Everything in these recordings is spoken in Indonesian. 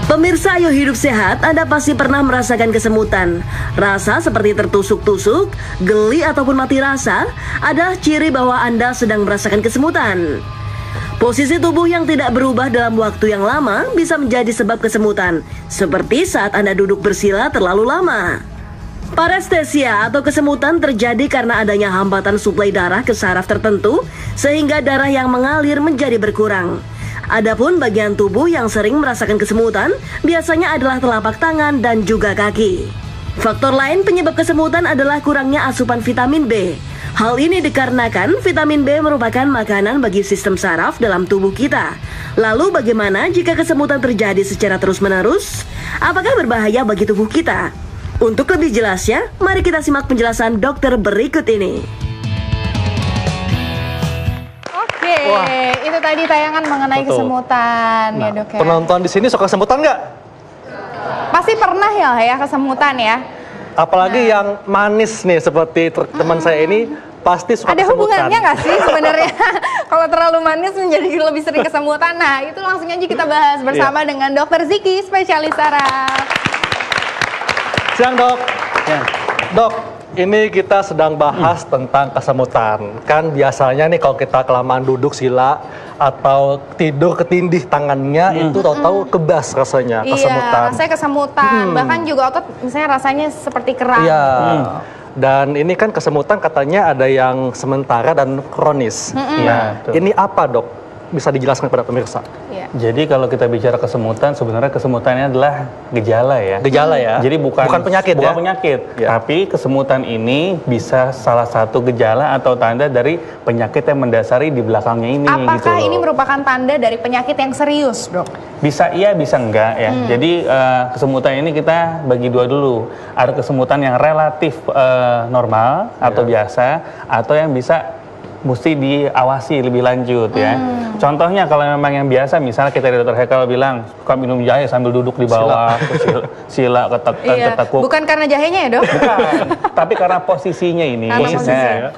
Pemirsa Ayo Hidup Sehat, Anda pasti pernah merasakan kesemutan. Rasa seperti tertusuk-tusuk, geli ataupun mati rasa adalah ciri bahwa Anda sedang merasakan kesemutan. Posisi tubuh yang tidak berubah dalam waktu yang lama bisa menjadi sebab kesemutan, seperti saat Anda duduk bersila terlalu lama. Parestesia atau kesemutan terjadi karena adanya hambatan suplai darah ke saraf tertentu, sehingga darah yang mengalir menjadi berkurang. Adapun bagian tubuh yang sering merasakan kesemutan biasanya adalah telapak tangan dan juga kaki. Faktor lain penyebab kesemutan adalah kurangnya asupan vitamin B. Hal ini dikarenakan vitamin B merupakan makanan bagi sistem saraf dalam tubuh kita. Lalu bagaimana jika kesemutan terjadi secara terus-menerus? Apakah berbahaya bagi tubuh kita? Untuk lebih jelasnya, mari kita simak penjelasan dokter berikut ini. Wah, itu tadi tayangan mengenai kesemutan ya dok ya. Penonton di sini suka kesemutan nggak? Pasti pernah ya kesemutan ya. Apalagi yang manis nih seperti teman saya ini pasti suka ada kesemutan. Hubungannya nggak sih sebenarnya? Kalau terlalu manis menjadi lebih sering kesemutan. Nah itu langsung aja kita bahas bersama dengan Dokter Ziki, spesialis saraf. Siang dok. Ya. Dok. Ini kita sedang bahas tentang kesemutan. Kan biasanya nih kalau kita kelamaan duduk sila atau tidur ketindih tangannya itu tahu-tahu kebas rasanya, kesemutan. Iya, rasanya kesemutan. Bahkan juga otot misalnya rasanya seperti kram. Iya. Dan ini kan kesemutan katanya ada yang sementara dan kronis. Nah, ini apa dok? Bisa dijelaskan kepada pemirsa? Iya. Jadi kalau kita bicara kesemutan, sebenarnya kesemutannya adalah gejala ya. Gejala ya? Jadi bukan penyakit bukan ya? penyakit, Ya. Tapi kesemutan ini bisa salah satu gejala atau tanda dari penyakit yang mendasari di belakangnya ini. Apakah gitu ini merupakan tanda dari penyakit yang serius, dok? Bisa iya, bisa enggak ya. Jadi kesemutan ini kita bagi dua dulu. Ada kesemutan yang relatif normal atau biasa, atau yang bisa mesti diawasi lebih lanjut ya. Contohnya kalau memang yang biasa, misalnya kita dari Dokter Hekal bilang suka minum jahe sambil duduk di bawah, sila ketekuk. Bukan karena jahenya ya dok? Bukan, tapi karena posisinya ini.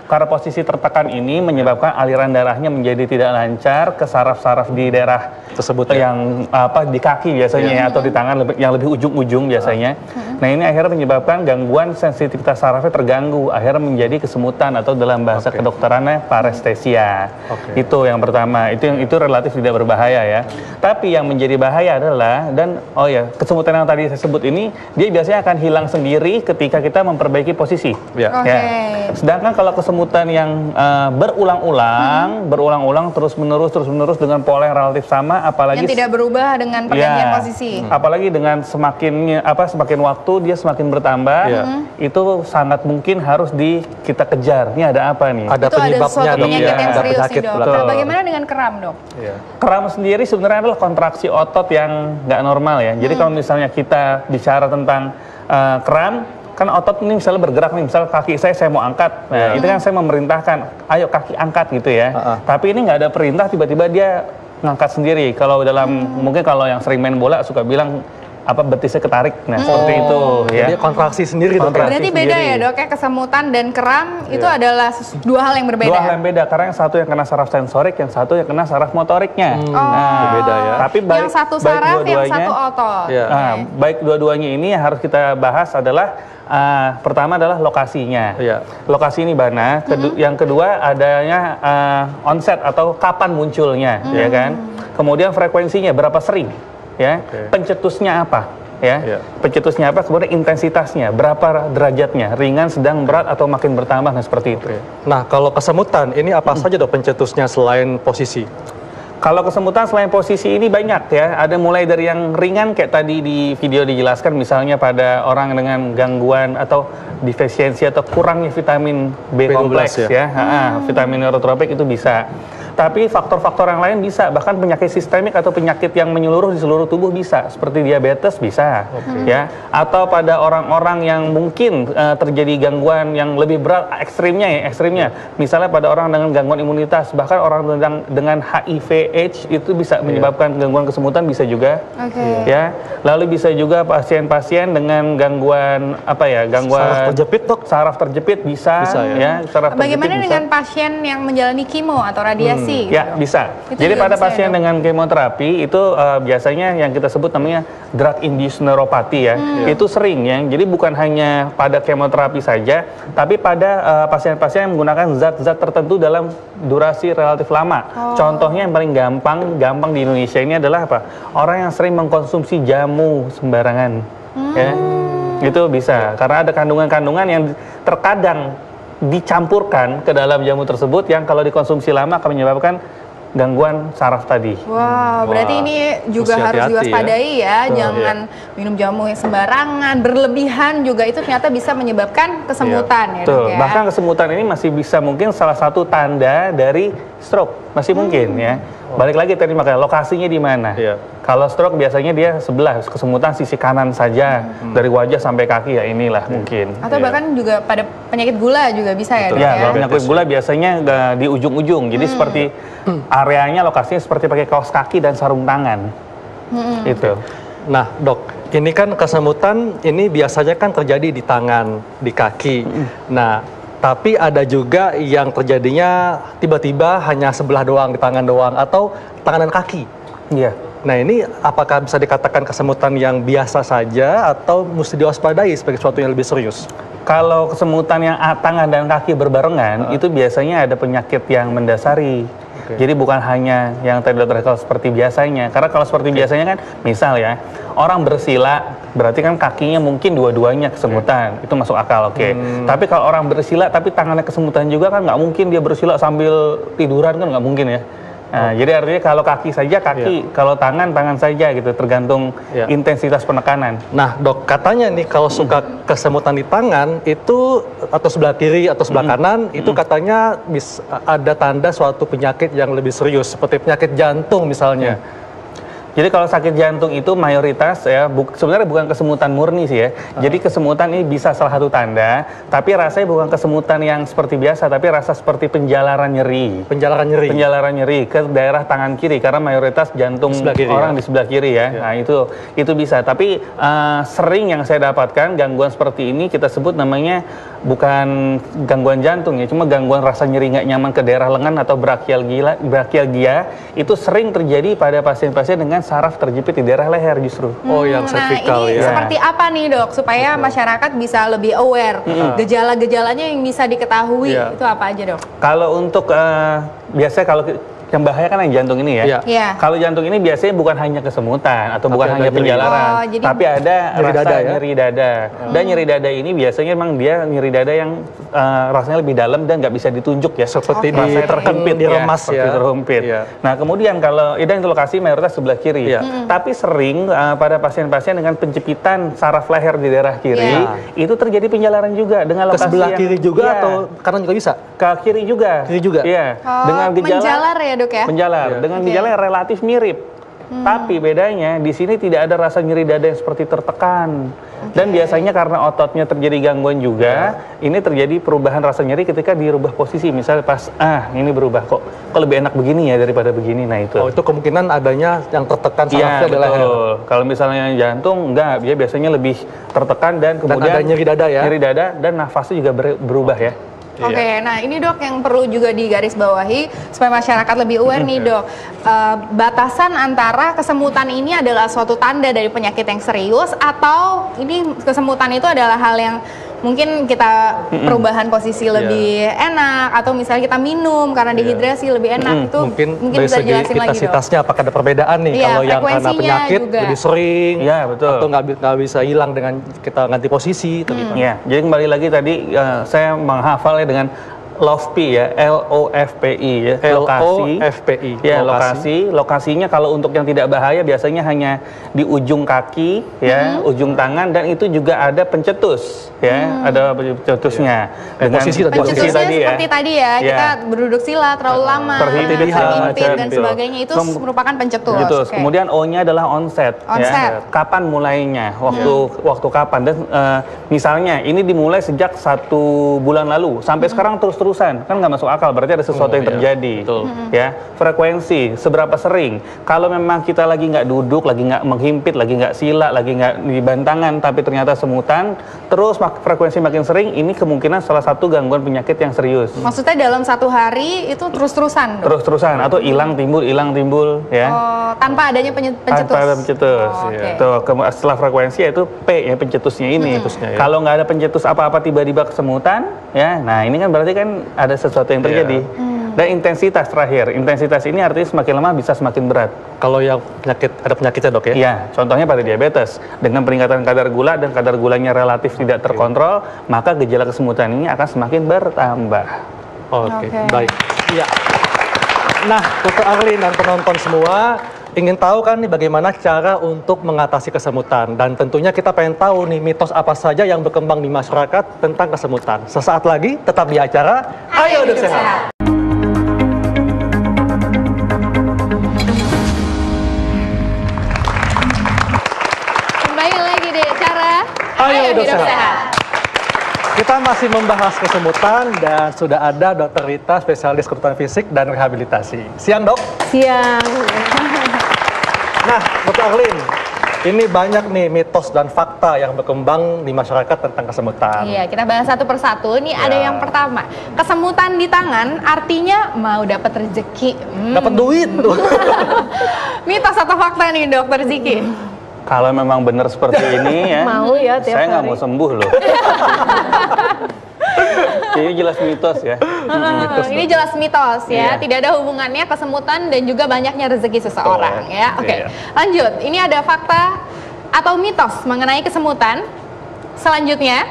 Karena posisi tertekan ini menyebabkan aliran darahnya menjadi tidak lancar ke saraf-saraf di daerah tersebut yang di kaki biasanya atau di tangan yang lebih ujung-ujung biasanya. Nah ini akhirnya menyebabkan gangguan sensitivitas sarafnya terganggu, akhirnya menjadi kesemutan atau dalam bahasa kedokterannya parestesia. Itu yang pertama. Itu relatif tidak berbahaya ya. Tapi yang menjadi bahaya adalah kesemutan yang tadi saya sebut ini dia biasanya akan hilang sendiri ketika kita memperbaiki posisi. Ya. Sedangkan kalau kesemutan yang berulang-ulang terus-menerus dengan pola yang relatif sama, apalagi yang tidak berubah dengan pergantian posisi. Apalagi dengan semakin waktu dia semakin bertambah, itu sangat mungkin harus kita kejar. Ini ada apa nih? Ada penyebabnya dok. Penyakit yang serius nih dok. Nah, bagaimana dengan kram dok? Kram sendiri sebenarnya adalah kontraksi otot yang nggak normal ya. Jadi kalau misalnya kita bicara tentang kram, kan otot ini misalnya bergerak nih, misalnya kaki saya mau angkat, nah itu kan saya memerintahkan, ayo kaki angkat gitu ya. Tapi ini nggak ada perintah, tiba-tiba dia ngangkat sendiri. Kalau mungkin kalau yang sering main bola suka bilang betisnya ketarik, nah seperti itu ya. Jadi kontraksi sendiri dok. Berarti beda ya dok ya, kesemutan dan kram itu adalah dua hal yang berbeda. Dua hal yang beda, karena yang satu yang kena saraf sensorik, yang satu yang kena saraf motoriknya. Beda ya. Tapi yang satu saraf, yang satu otot. Baik dua-duanya ini yang harus kita bahas adalah pertama adalah lokasinya. Lokasi ini mana? Yang kedua adanya onset atau kapan munculnya, ya kan? Kemudian frekuensinya berapa sering? Ya, pencetusnya apa? Pencetusnya apa? Kemudian intensitasnya, berapa derajatnya, ringan, sedang, berat, atau makin bertambah, nah seperti itu. Nah, kalau kesemutan ini apa saja dok pencetusnya selain posisi? Kalau kesemutan selain posisi ini banyak ya, ada mulai dari yang ringan kayak tadi di video dijelaskan, misalnya pada orang dengan gangguan atau defisiensi atau kurangnya vitamin B kompleks ya, vitamin neurotropik itu bisa. Tapi faktor-faktor yang lain bisa, bahkan penyakit sistemik atau penyakit yang menyeluruh di seluruh tubuh bisa, seperti diabetes bisa, ya. Atau pada orang-orang yang mungkin terjadi gangguan yang lebih berat, ekstrimnya, misalnya pada orang dengan gangguan imunitas, bahkan orang dengan HIV/AIDS itu bisa menyebabkan gangguan kesemutan bisa juga, ya. Lalu bisa juga pasien-pasien dengan gangguan saraf terjepit dok? Saraf terjepit bisa ya. Saraf Bagaimana terjepit dengan pasien yang menjalani kemo atau radiasi kondisi. Ya, bisa. Itu Jadi juga pada bisa pasien ya, dengan kemoterapi itu biasanya yang kita sebut namanya drug induced neuropathy ya. Itu sering ya. Jadi bukan hanya pada kemoterapi saja, tapi pada pasien-pasien yang menggunakan zat-zat tertentu dalam durasi relatif lama. Contohnya yang paling gampang di Indonesia ini adalah apa? Orang yang sering mengkonsumsi jamu sembarangan. Ya. Itu bisa karena ada kandungan-kandungan yang terkadang dicampurkan ke dalam jamu tersebut yang kalau dikonsumsi lama akan menyebabkan gangguan saraf tadi. Wah, berarti ini juga mesti harus hati-hati diwaspadai ya. Betul, Jangan minum jamu yang sembarangan, berlebihan juga itu ternyata bisa menyebabkan kesemutan ya, Dok Betul. ya. Bahkan kesemutan ini masih bisa mungkin salah satu tanda dari stroke. Masih mungkin ya. Balik lagi tadi makanya lokasinya di mana. Iya. Kalau stroke biasanya dia sebelah, kesemutan sisi kanan saja dari wajah sampai kaki ya inilah mungkin. Atau Iya. bahkan juga pada penyakit gula juga bisa ya, Dok Ya, ya. kalau penyakit gula biasanya di ujung-ujung. Jadi seperti areanya lokasinya seperti pakai kaos kaki dan sarung tangan. Itu. Nah, Dok, ini kan kesemutan ini biasanya kan terjadi di tangan, di kaki. Nah, tapi ada juga yang terjadinya tiba-tiba hanya sebelah doang, di tangan doang, atau tangan dan kaki. Iya. Nah, ini apakah bisa dikatakan kesemutan yang biasa saja atau mesti diwaspadai sebagai sesuatu yang lebih serius? Kalau kesemutan yang tangan dan kaki berbarengan, itu biasanya ada penyakit yang mendasari. Jadi bukan hanya yang tadi dokter kalau seperti biasanya. Karena kalau seperti biasanya kan, misal ya, orang bersila, berarti kan kakinya mungkin dua-duanya kesemutan. Itu masuk akal, oke. Tapi kalau orang bersila, tapi tangannya kesemutan juga kan nggak mungkin dia bersila sambil tiduran kan nggak mungkin ya. Nah, jadi artinya kalau kaki saja kaki, kalau tangan saja gitu, tergantung intensitas penekanan. Nah, Dok, katanya nih kalau suka kesemutan di tangan itu atau sebelah kiri atau sebelah kanan itu katanya bisa ada tanda suatu penyakit yang lebih serius seperti penyakit jantung misalnya. Jadi kalau sakit jantung itu mayoritas ya sebenarnya bukan kesemutan murni sih ya. Jadi kesemutan ini bisa salah satu tanda, tapi rasanya bukan kesemutan yang seperti biasa, tapi rasa seperti penjalaran nyeri. Penjalaran nyeri. Penjalaran nyeri ke daerah tangan kiri karena mayoritas jantung Kiri, orang di sebelah kiri ya. Nah, itu bisa. Tapi sering yang saya dapatkan gangguan seperti ini kita sebut namanya bukan gangguan jantung ya, cuma gangguan rasa nyeri nggak nyaman ke daerah lengan atau brachialgia itu sering terjadi pada pasien-pasien dengan saraf terjepit di daerah leher justru. Oh, yang cervical ini ya. seperti apa nih, Dok, supaya masyarakat bisa lebih aware gejala-gejalanya yang bisa diketahui itu apa aja, Dok? Kalau untuk biasanya kalau yang bahaya kan yang jantung ini ya. Iya. Kalau jantung ini biasanya bukan hanya kesemutan atau bukan hanya ada nyeri. penjalaran, Jadi tapi ada nyeri rasa dada ya? nyeri dada. Dan nyeri dada ini biasanya memang dia nyeri dada yang rasanya lebih dalam dan nggak bisa ditunjuk ya. Seperti Rasanya terhimpit, diremas seperti ya. terhimpit. Iya. Nah kemudian kalau itu lokasi mayoritas sebelah kiri. Iya. Tapi sering pada pasien-pasien dengan penjepitan saraf leher di daerah kiri itu terjadi penjalaran juga dengan Ke lokasi sebelah yang, kiri juga iya, atau kanan juga bisa? ke kiri juga. Kiri juga? Iya. Oh, Dengan gejala menjalar ya, Dok ya? menjalar dengan gejala yang relatif mirip. Tapi bedanya di sini tidak ada rasa nyeri dada yang seperti tertekan. Dan biasanya karena ototnya terjadi gangguan juga, ini terjadi perubahan rasa nyeri ketika dirubah posisi. Misalnya pas ini berubah kok lebih enak begini ya daripada begini. Nah itu. Oh, itu kemungkinan adanya yang tertekan Iya, sarafnya di leher. betul. Kalau misalnya jantung enggak, dia biasanya lebih tertekan dan kemudian ada nyeri dada ya? Nyeri dada dan nafasnya juga berubah ya. Oke, nah ini, Dok, yang perlu juga digarisbawahi supaya masyarakat lebih aware nih, Dok. Batasan antara kesemutan ini adalah suatu tanda dari penyakit yang serius atau ini kesemutan itu adalah hal yang mungkin kita perubahan posisi lebih enak atau misalnya kita minum karena dehidrasi lebih enak itu Mungkin dari bisa segi jelasin lagi, Dok. intensitasnya apakah ada perbedaan nih Iya, kalau yang karena frekuensinya penyakit juga. lebih sering Iya, betul. atau nggak bisa hilang dengan kita ganti posisi atau gimana? Ya, jadi kembali lagi tadi saya menghafalnya dengan LOFPI ya, LOFPI ya, LOFPI. Ya, lokasinya kalau untuk yang tidak bahaya biasanya hanya di ujung kaki ya, ujung tangan dan itu juga ada pencetus ya, ada pencetusnya. Dengan posisi tadi, Pencetusnya tadi ya. seperti tadi ya, kita duduk sila terlalu lama, Terhimpit, terhimpit dan macam. sebagainya itu merupakan pencetus. Pencetus. Oke. Kemudian O-nya adalah onset. Onset. Ya. Kapan mulainya? Waktu kapan? Dan misalnya ini dimulai sejak 1 bulan lalu sampai sekarang terus-terusan terus-terusan, kan nggak masuk akal, berarti ada sesuatu yang terjadi. Betul. Ya, frekuensi, seberapa sering. Kalau memang kita lagi nggak duduk, lagi nggak menghimpit, lagi nggak sila, lagi nggak di bantangan, tapi ternyata semutan, terus frekuensi makin sering, ini kemungkinan salah satu gangguan penyakit yang serius. Maksudnya dalam satu hari itu terus-terusan dong? Terus-terusan, atau hilang timbul, ya. Oh, tanpa adanya pencetus? Tanpa ada pencetus. Oh, oke. Tuh, setelah frekuensi yaitu P, ya, pencetusnya ini. Ya. Kalau nggak ada pencetus apa-apa tiba-tiba kesemutan, ya, nah ini kan berarti kan ada sesuatu yang terjadi. Dan intensitas terakhir, intensitas ini artinya semakin lama bisa semakin berat. Kalau yang ada penyakitnya dok ya? Iya, contohnya pada diabetes. Dengan peningkatan kadar gula dan kadar gulanya relatif tidak terkontrol, maka gejala kesemutan ini akan semakin bertambah. Oke, baik. Iya. Nah, Dr. Arlin dan penonton semua, ingin tahu kan nih bagaimana cara untuk mengatasi kesemutan, dan tentunya kita pengen tahu nih mitos apa saja yang berkembang di masyarakat tentang kesemutan. Sesaat lagi tetap di acara Ayo Hidup Sehat. Kembali lagi di acara Ayo Hidup Sehat. Kita masih membahas kesemutan dan sudah ada Dr. Rita, spesialis kedokteran fisik dan rehabilitasi. Siang dok. Siang. Nah, Dr. Arlin, ini banyak nih mitos dan fakta yang berkembang di masyarakat tentang kesemutan. Iya, kita bahas satu persatu. Ini ada yang pertama, kesemutan di tangan artinya mau dapat rezeki. Dapat duit. Mitos atau fakta nih dokter Ziki? Kalau memang benar seperti ini ya, Mau ya tiap saya nggak hari. mau sembuh loh. Ini jelas mitos ya. Ini jelas mitos ya, Iya. tidak ada hubungannya kesemutan dan juga banyaknya rezeki seseorang ya. Oke, Iya. lanjut. Ini ada fakta atau mitos mengenai kesemutan. Selanjutnya,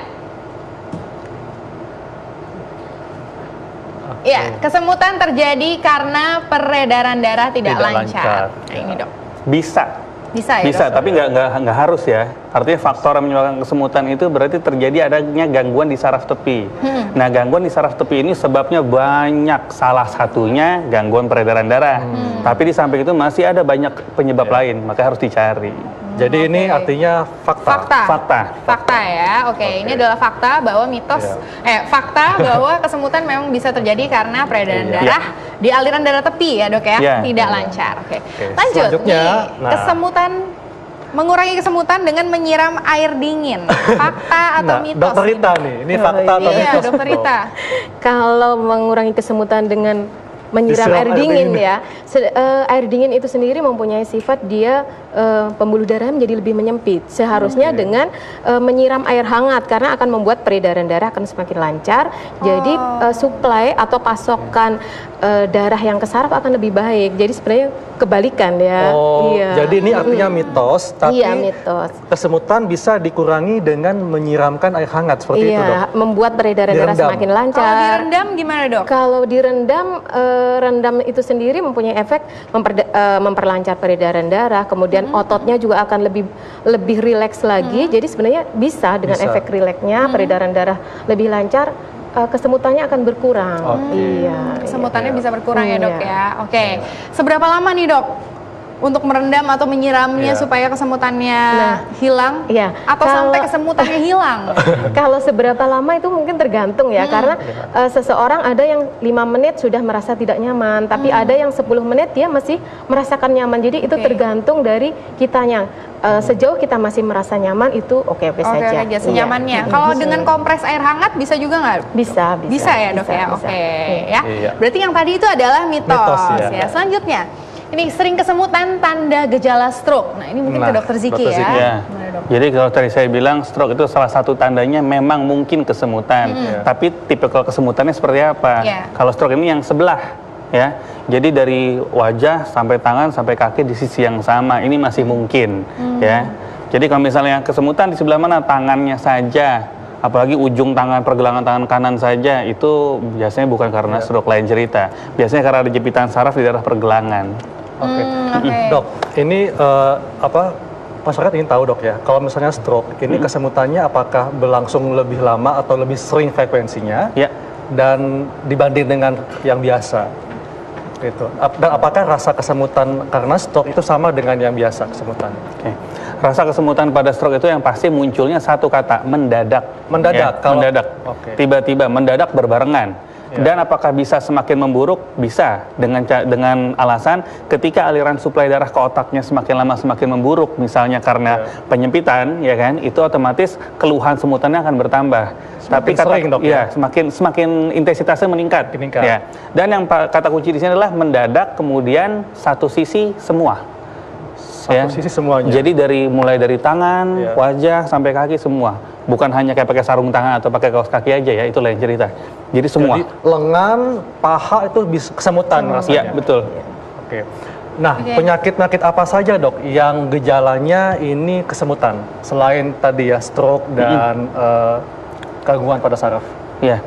ya, kesemutan terjadi karena peredaran darah tidak lancar. Nah, ini dok. Bisa Bisa ya dok? tapi nggak harus ya. Artinya faktor yang menyebabkan kesemutan itu berarti terjadi adanya gangguan di saraf tepi. Nah, gangguan di saraf tepi ini sebabnya banyak, salah satunya gangguan peredaran darah. Tapi di samping itu masih ada banyak penyebab lain, maka harus dicari. Jadi ini Oke. artinya fakta. Fakta ya. Oke, ini adalah fakta bahwa mitos fakta bahwa kesemutan memang bisa terjadi karena peredaran darah di aliran darah tepi ya, Dok ya. Iya. Tidak lancar. Oke. Oke, Lanjut. selanjutnya, Nih, kesemutan mengurangi kesemutan dengan menyiram air dingin. Fakta atau Nah, mitos? Dr. Rita nih, ini fakta atau Iya, mitos? Dokter Rita. Kalau mengurangi kesemutan dengan menyiram Disiram air air dingin dingin. ya, air dingin itu sendiri mempunyai sifat dia pembuluh darah menjadi lebih menyempit. Seharusnya dengan menyiram air hangat karena akan membuat peredaran darah akan semakin lancar. Jadi suplai atau pasokan darah yang ke saraf akan lebih baik. Jadi sebenarnya kebalikan ya. Oh, Iya. jadi ini artinya mitos, tapi Iya, mitos. kesemutan bisa dikurangi dengan menyiramkan air hangat seperti itu, Dok. Iya, membuat peredaran darah Direndam. semakin Kalau lancar. direndam gimana, Dok? Kalau direndam, rendam itu sendiri mempunyai efek memperlancar peredaran darah, kemudian ototnya juga akan lebih rileks lagi. Jadi sebenarnya bisa dengan Bisa. efek rileksnya peredaran darah lebih lancar, kesemutannya akan berkurang. Oke. Iya. Kesemutannya bisa berkurang ya, Dok Iya. ya. Oke. Seberapa lama nih, Dok, untuk merendam atau menyiramnya Iya. supaya kesemutannya hilang? Iya. Atau sampai kesemutannya hilang? Kalau seberapa lama itu mungkin tergantung ya, karena seseorang ada yang 5 menit sudah merasa tidak nyaman, tapi ada yang 10 menit dia masih merasakan nyaman. Jadi itu Oke. tergantung dari kitanya. Sejauh kita masih merasa nyaman itu oke-oke Oke saja. aja, senyamannya. Iya. Kalau dengan kompres air hangat bisa juga nggak? Bisa. Bisa ya, Dok ya. bisa. Oke, Iya. ya. Iya. Berarti yang tadi itu adalah mitos, Mitos, ya. ya. Selanjutnya, ini sering kesemutan tanda gejala stroke. Nah, ini mungkin ke Nah, Dokter Ziki Dokter ya. Ziki. Ya. Gimana, Dok? Jadi kalau tadi saya bilang stroke itu salah satu tandanya memang mungkin kesemutan. Tapi tipikal kesemutannya seperti apa? Iya. Kalau stroke ini yang sebelah, ya. Jadi dari wajah sampai tangan sampai kaki di sisi yang sama ini masih mungkin, ya. Jadi kalau misalnya kesemutan di sebelah mana, tangannya saja, apalagi ujung tangan, pergelangan tangan kanan saja, itu biasanya bukan karena stroke, lain cerita. Biasanya karena ada jepitan saraf di daerah pergelangan. Oke. Oke. Dok, ini masyarakat ingin tahu, Dok ya, kalau misalnya stroke, ini kesemutannya apakah berlangsung lebih lama atau lebih sering frekuensinya? Ya. Dan dibanding dengan yang biasa? Gitu. Dan apakah rasa kesemutan karena stroke itu sama dengan yang biasa kesemutan? Oke. Rasa kesemutan pada stroke itu yang pasti munculnya satu kata, mendadak. Mendadak, Ya, kalau- mendadak. Oke. Tiba-tiba, mendadak berbarengan. Dan apakah bisa semakin memburuk? Bisa, dengan alasan ketika aliran suplai darah ke otaknya semakin lama semakin memburuk, misalnya karena penyempitan, ya kan, itu otomatis keluhan semutannya akan bertambah. Tapi sering, dok, ya, semakin intensitasnya meningkat. Ya. Dan yang kata kunci di sini adalah mendadak, kemudian satu sisi semua. Sisi semuanya. Jadi mulai dari tangan, wajah sampai kaki semua. Bukan hanya kayak pakai sarung tangan atau pakai kaos kaki aja ya, itu lain cerita. Jadi semua. Jadi lengan, paha itu bisa kesemutan rasanya. Iya, betul. Oke. Nah, penyakit-penyakit apa saja, Dok, yang gejalanya ini kesemutan selain tadi ya stroke dan gangguan pada saraf? Iya.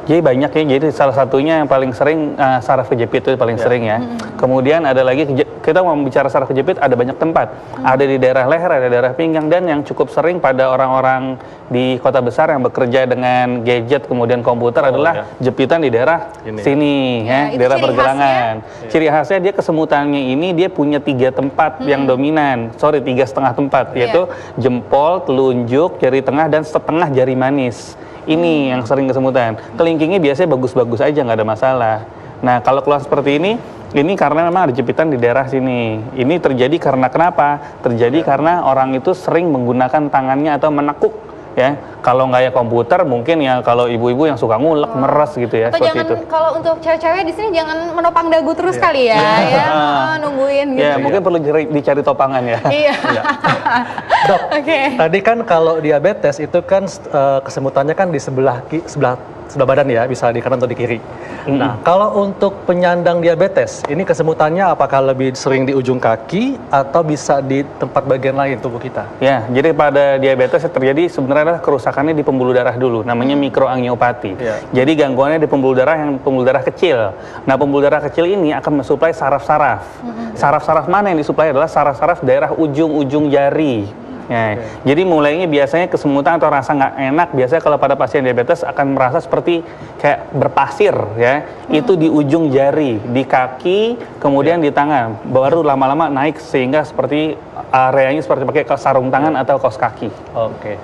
Jadi banyak ya, jadi salah satunya yang paling sering saraf kejepit itu paling sering ya. Kemudian ada lagi, kita mau bicara saraf kejepit ada banyak tempat. Ada di daerah leher, ada di daerah pinggang, dan yang cukup sering pada orang-orang di kota besar yang bekerja dengan gadget kemudian komputer adalah jepitan di daerah sini ya, daerah pergelangan. Ciri khasnya dia kesemutannya ini dia punya 3 tempat yang dominan, 3,5 tempat, yaitu jempol, telunjuk, jari tengah, dan setengah jari manis. Ini yang sering kesemutan. Kelingkingnya biasanya bagus-bagus aja, nggak ada masalah. Nah, kalau keluar seperti ini karena memang ada jepitan di daerah sini. Ini terjadi karena kenapa? Terjadi karena orang itu sering menggunakan tangannya atau menekuk. Ya, kalau nggak ya komputer, mungkin ya kalau ibu-ibu yang suka ngulek, meres gitu ya. Atau jangan, kalau untuk cewek-cewek di sini jangan menopang dagu terus kali ya, nungguin gitu. Ya, mungkin perlu dicari topangan ya. Iya. Dok, tadi kan kalau diabetes itu kan kesemutannya kan di sebelah badan ya, bisa di kanan atau di kiri. Nah, kalau untuk penyandang diabetes, ini kesemutannya apakah lebih sering di ujung kaki atau bisa di tempat bagian lain tubuh kita? Ya, jadi pada diabetes terjadi sebenarnya adalah kerusakannya di pembuluh darah dulu, namanya mikroangiopati. Jadi gangguannya di pembuluh darah kecil. Nah, pembuluh darah kecil ini akan mensuplai saraf-saraf. Saraf-saraf mana yang disuplai adalah saraf-saraf daerah ujung-ujung jari. Ya, jadi mulainya biasanya kesemutan atau rasa nggak enak biasanya kalau pada pasien diabetes akan merasa seperti kayak berpasir ya, itu di ujung jari, di kaki, kemudian di tangan, baru lama-lama naik sehingga seperti areanya seperti pakai sarung tangan atau kaos kaki. Oke.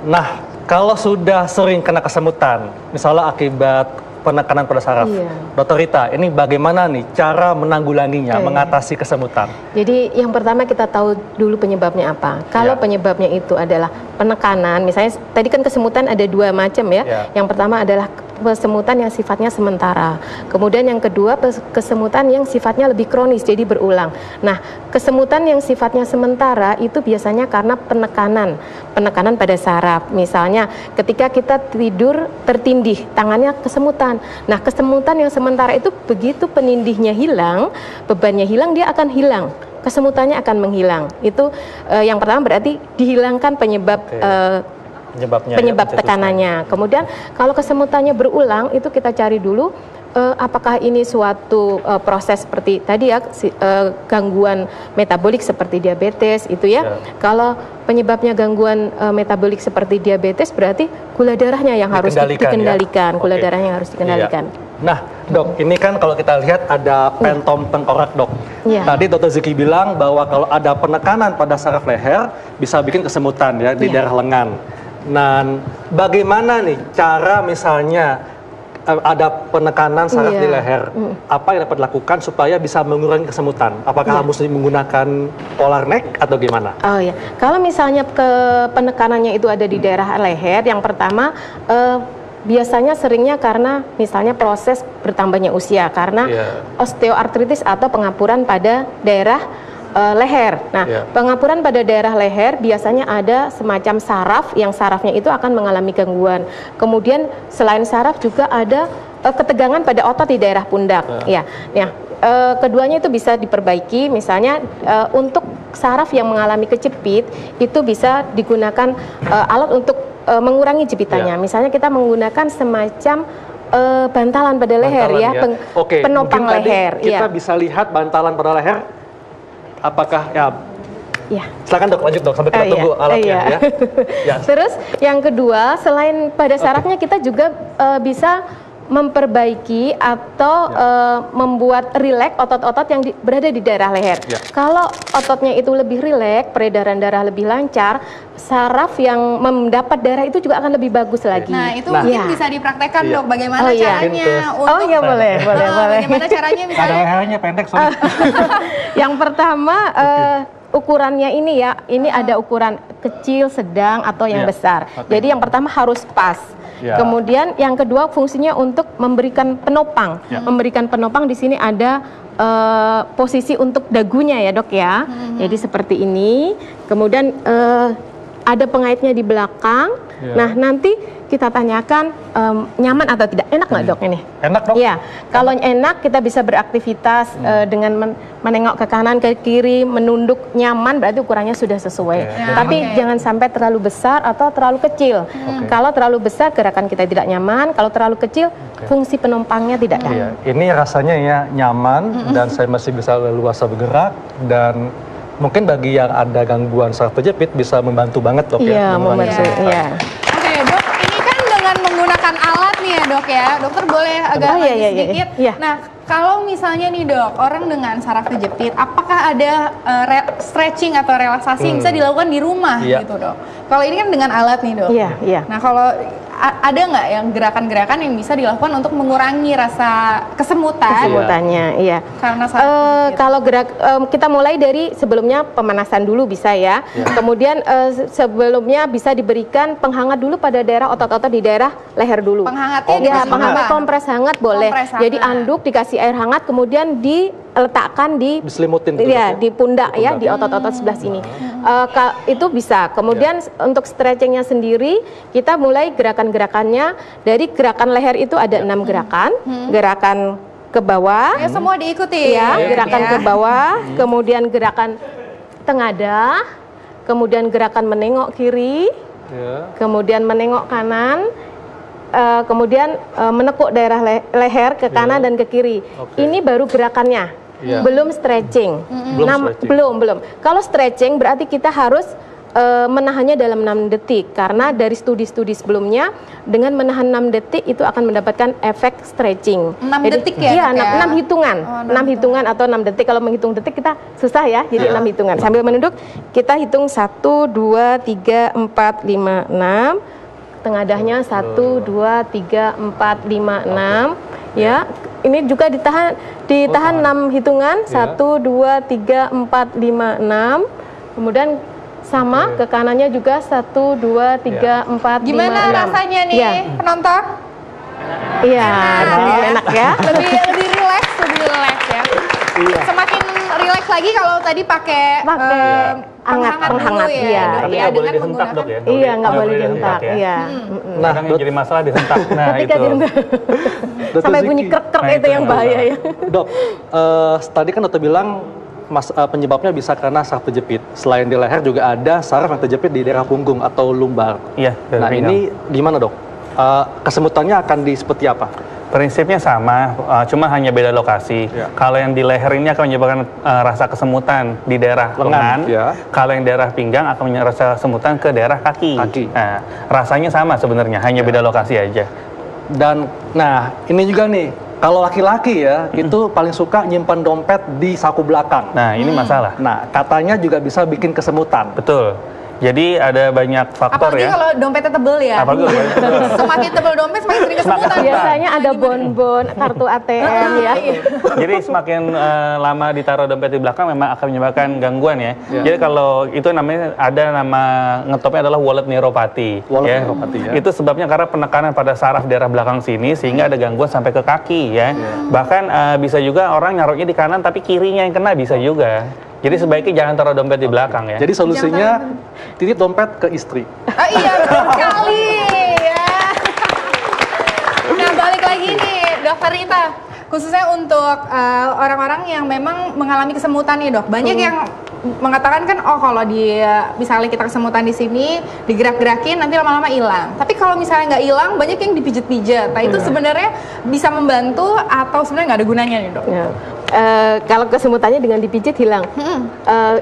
Nah, kalau sudah sering kena kesemutan, misalnya akibat penekanan pada saraf, Dokter Rita, ini bagaimana nih cara menanggulanginya, mengatasi kesemutan? Jadi yang pertama kita tahu dulu penyebabnya apa. Kalau penyebabnya itu adalah penekanan, misalnya tadi kan kesemutan ada 2 macam ya. Yang pertama adalah kesemutan yang sifatnya sementara. Kemudian yang kedua kesemutan yang sifatnya lebih kronis, jadi berulang. Nah, kesemutan yang sifatnya sementara itu biasanya karena penekanan pada saraf. Misalnya ketika kita tidur tertindih, tangannya kesemutan. Nah, kesemutan yang sementara itu begitu penindihnya hilang, bebannya hilang, dia akan hilang. Kesemutannya akan menghilang. Itu yang pertama berarti dihilangkan penyebab tekanannya. Kemudian kalau kesemutannya berulang itu kita cari dulu apakah ini suatu proses seperti tadi ya gangguan metabolik seperti diabetes itu ya. Kalau penyebabnya gangguan metabolik seperti diabetes berarti gula darahnya yang harus dikendalikan, gula darahnya yang harus dikendalikan. Nah, Dok, ini kan kalau kita lihat ada pentom tengkorak, Dok. Tadi Dr. Ziki bilang bahwa kalau ada penekanan pada saraf leher bisa bikin kesemutan ya di daerah lengan. Nah, bagaimana nih cara misalnya ada penekanan saraf di leher, apa yang dapat dilakukan supaya bisa mengurangi kesemutan? Apakah harus menggunakan polar neck atau gimana? Oh ya, kalau misalnya penekanannya itu ada di daerah leher, yang pertama biasanya seringnya karena misalnya proses bertambahnya usia, karena osteoartritis atau pengapuran pada daerah leher. Nah, pengapuran pada daerah leher biasanya ada semacam saraf, yang sarafnya itu akan mengalami gangguan. Kemudian selain saraf juga ada ketegangan pada otot di daerah pundak. Keduanya itu bisa diperbaiki. Misalnya untuk saraf yang mengalami kejepit itu bisa digunakan alat untuk mengurangi jepitannya. Misalnya kita menggunakan semacam bantalan pada leher penopang leher. Kita bisa lihat bantalan pada leher. Apakah silakan Dok, lanjut Dok, sampai kita tunggu alatnya Terus yang kedua, selain pada sarafnya kita juga bisa memperbaiki atau membuat rileks otot-otot yang berada di daerah leher. Kalau ototnya itu lebih rileks, peredaran darah lebih lancar, saraf yang mendapat darah itu juga akan lebih bagus lagi. Nah, itu mungkin bisa dipraktekkan dok, bagaimana caranya untuk boleh. bagaimana caranya misalnya ada lehernya pendek soalnya. Yang pertama ukurannya ini ya, ini ada ukuran kecil, sedang atau yang besar. Jadi yang pertama harus pas. Kemudian yang kedua fungsinya untuk memberikan penopang. Memberikan penopang di sini ada posisi untuk dagunya ya dok ya. Jadi seperti ini. Kemudian ada pengaitnya di belakang. Nah nanti kita tanyakan nyaman atau tidak. Enak nggak dok ini? Enak dok. Iya. Kalau enak kita bisa beraktivitas dengan menengok ke kanan ke kiri, menunduk nyaman, berarti ukurannya sudah sesuai. Tapi jangan sampai terlalu besar atau terlalu kecil. Kalau terlalu besar gerakan kita tidak nyaman. Kalau terlalu kecil fungsi penompangnya tidak ada. Ini rasanya ya nyaman dan saya masih bisa leluasa bergerak dan mungkin bagi yang ada gangguan saraf terjepit bisa membantu banget dok ya. Membantu. Oke dok, ini kan dengan menggunakan alat nih ya dok ya. Dokter boleh agak sedikit. Nah kalau misalnya nih dok, orang dengan saraf terjepit, apakah ada stretching atau relaksasi yang bisa dilakukan di rumah gitu dok? Kalau ini kan dengan alat nih dok. Nah kalau ada nggak yang gerakan-gerakan yang bisa dilakukan untuk mengurangi rasa kesemutannya? Iya. Karena saraf kalau kita mulai dari sebelumnya pemanasan dulu bisa ya. Kemudian sebelumnya bisa diberikan penghangat dulu pada daerah otot-otot di daerah leher dulu. Penghangatnya penghangat kompres hangat boleh. Jadi anduk dikasih air hangat kemudian diletakkan diselimutin di pundak ya, di otot-otot sebelah sini. Itu bisa. Kemudian untuk stretchingnya sendiri kita mulai gerakannya dari gerakan leher itu ada 6 gerakan. Gerakan ke bawah. Ya semua diikuti. Gerakan ke bawah, kemudian gerakan tengadah, kemudian gerakan menengok kiri, kemudian menengok kanan. Kemudian menekuk daerah leher ke kanan dan ke kiri. Ini baru gerakannya, belum stretching. Belum. Kalau stretching berarti kita harus menahannya dalam 6 detik karena dari studi-studi sebelumnya dengan menahan 6 detik itu akan mendapatkan efek stretching. 6 detik ya? Iya, 6 hitungan. 6 hitungan atau 6 detik. Kalau menghitung detik kita susah ya, jadi 6 hitungan. Sambil menunduk kita hitung 1, 2, 3, 4, 5, 6. Tengadahnya 1, 2, 3, 4, 5, 6 ya. Ini juga ditahan 6 hitungan 1, 2, 3, 4, 5, 6. Kemudian sama ke kanannya juga 1, 2, 3, 4, 5, 6. Gimana rasanya nih penonton? Iya, enak ya. Lebih rileks ya. Semakin rileks lagi kalau tadi pakai penghangat ya. Tapi nggak boleh dihentak dok ya? Iya, nggak boleh dihentak. Nah, yang jadi masalah dihentak. Nah itu. Sampai bunyi krek-krek itu yang bahaya ya. Dok, tadi kan dokter bilang penyebabnya bisa karena saraf terjepit. Selain di leher juga ada saraf yang terjepit di daerah punggung atau lumbar. Iya. Nah ini gimana dok? Kesemutannya akan seperti apa? Prinsipnya sama, cuma hanya beda lokasi. Kalau yang di leher ini akan menyebabkan rasa kesemutan di daerah lengan. Kalau yang daerah pinggang akan menyebabkan rasa kesemutan ke daerah kaki. Nah, rasanya sama sebenarnya, hanya beda lokasi aja. Dan, nah ini juga nih, kalau laki-laki ya, itu paling suka nyimpan dompet di saku belakang. Nah, ini masalah. Nah, katanya juga bisa bikin kesemutan. Betul. Jadi ada banyak faktor. Apalagi kalau dompetnya tebel ya. Semakin tebel dompet semakin sering kesemutan. Biasanya ada bon-bon, kartu ATM ya. Jadi semakin lama ditaruh dompet di belakang memang akan menyebabkan gangguan ya. Jadi kalau itu namanya ada nama ngetopnya adalah wallet neuropati. Itu sebabnya karena penekanan pada saraf daerah belakang sini sehingga ada gangguan sampai ke kaki ya. Bahkan bisa juga orang naruhnya di kanan tapi kirinya yang kena bisa juga. Jadi sebaiknya jangan taruh dompet di belakang ya. Jadi solusinya titip dompet ke istri. Iya betul sekali ya. Nah balik lagi nih Dokter Rita, khususnya untuk orang-orang yang memang mengalami kesemutan nih dok. Banyak yang mengatakan kan, oh kalau misalnya kita kesemutan di sini digerak-gerakin nanti lama-lama hilang. Tapi kalau misalnya nggak hilang, banyak yang dipijat-pijat. Nah itu sebenarnya bisa membantu atau sebenarnya nggak ada gunanya nih dok? Kalau kesemutannya dengan dipijit hilang,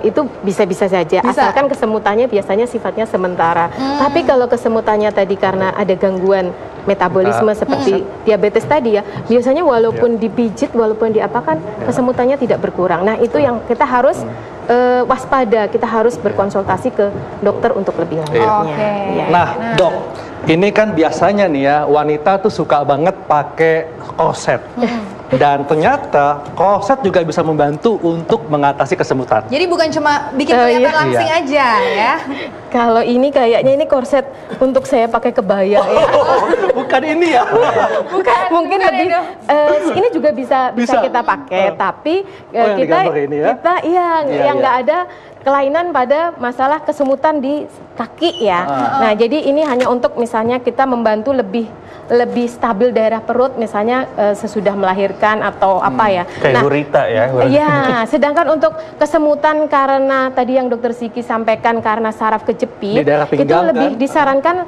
itu bisa-bisa saja. Asalkan kesemutannya biasanya sifatnya sementara. Tapi kalau kesemutannya tadi karena ada gangguan metabolisme seperti diabetes tadi ya, biasanya walaupun dipijit, walaupun diapakan, kesemutannya tidak berkurang. Nah itu yang kita harus waspada, kita harus berkonsultasi ke dokter untuk lebih lanjutnya. Ya. Nah, Dok, ini kan biasanya nih ya, wanita tuh suka banget pakai korset. Dan ternyata korset juga bisa membantu untuk mengatasi kesemutan. Jadi bukan cuma bikin kelihatan langsing aja ya. Kalau ini kayaknya ini korset untuk saya pakai kebaya ya. Bukan ini ya. Mungkin lebih ini juga bisa kita pakai, tapi kita yang nggak ada kelainan pada masalah kesemutan di kaki ya. Nah, jadi ini hanya untuk misalnya kita membantu lebih stabil daerah perut, misalnya sesudah melahirkan atau apa ya. Kayak gurita ya. Iya, sedangkan untuk kesemutan karena tadi yang Dokter Siki sampaikan karena saraf kejepit, itu lebih disarankan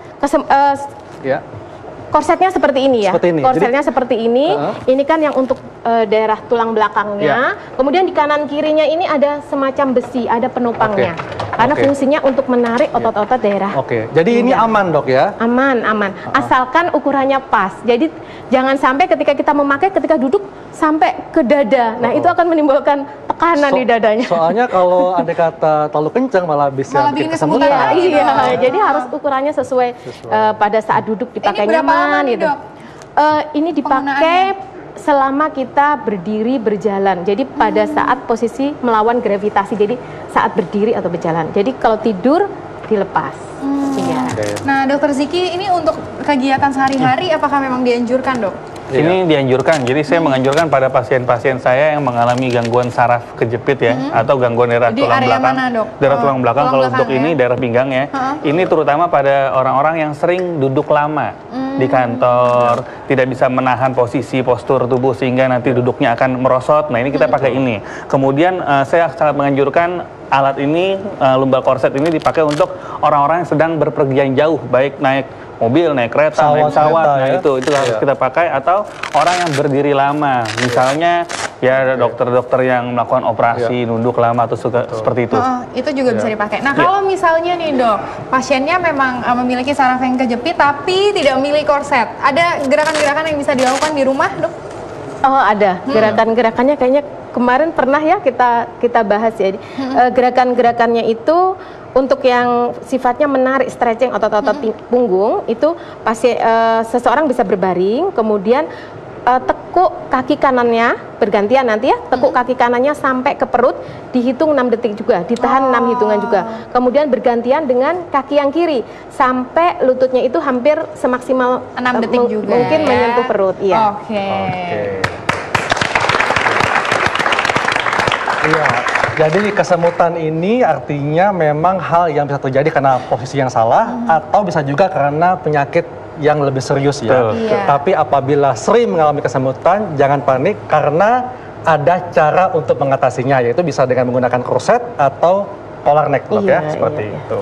korsetnya seperti ini ya. Korsetnya seperti ini. Ini kan yang untuk daerah tulang belakangnya. Kemudian di kanan kirinya ini ada semacam besi, ada penopangnya. Karena fungsinya untuk menarik otot-otot daerah. Jadi ini aman, Dok ya? Aman. Asalkan ukurannya pas. Jadi jangan sampai ketika kita memakai, ketika duduk sampai ke dada. Nah, itu akan menimbulkan tekanan di dadanya. Soalnya kalau ada kata terlalu kencang malah bisa bikin kesemutan. Iya, jadi harus ukurannya sesuai pada saat duduk dipakai nyaman gitu. Ini dipakai selama kita berdiri berjalan. Jadi pada saat posisi melawan gravitasi. Jadi saat berdiri atau berjalan. Jadi kalau tidur dilepas. Iya. Nah, Dokter Ziki, ini untuk kegiatan sehari-hari apakah memang dianjurkan, Dok? Ini dianjurkan, jadi saya menganjurkan pada pasien-pasien saya yang mengalami gangguan saraf kejepit ya, atau gangguan daerah tulang belakang. Mana, Dok? Daerah tulang belakang, kalau untuk ini daerah pinggang ya. Ini terutama pada orang-orang yang sering duduk lama di kantor, tidak bisa menahan postur tubuh sehingga nanti duduknya akan merosot. Nah, ini kita pakai ini. Kemudian saya sangat menganjurkan alat ini, lumbar korset ini dipakai untuk orang-orang yang sedang berpergian jauh, baik naik mobil, naik kereta, naik pesawat. Nah, itu harus kita pakai, atau orang yang berdiri lama. Misalnya ya dokter-dokter yang melakukan operasi nunduk lama atau seperti itu. Itu juga bisa dipakai. Nah, kalau misalnya nih, Dok, pasiennya memang memiliki saraf yang kejepit tapi tidak memiliki korset. Ada gerakan-gerakan yang bisa dilakukan di rumah, Dok? Oh, ada. Gerakan-gerakannya kayaknya kemarin pernah ya kita bahas ya. Gerakan-gerakannya itu untuk yang sifatnya menarik, stretching otot-otot punggung, itu seseorang bisa berbaring, kemudian tekuk kaki kanannya bergantian nanti ya, tekuk kaki kanannya sampai ke perut, dihitung 6 detik juga, ditahan 6 hitungan juga. Kemudian bergantian dengan kaki yang kiri sampai lututnya itu hampir semaksimal 6 detik juga mungkin menyentuh perut. Iya. Iya. Jadi kesemutan ini artinya memang hal yang bisa terjadi karena posisi yang salah, atau bisa juga karena penyakit yang lebih serius ya. Tapi apabila sering mengalami kesemutan, jangan panik karena ada cara untuk mengatasinya, yaitu bisa dengan menggunakan korset atau collar neck, ya, seperti itu.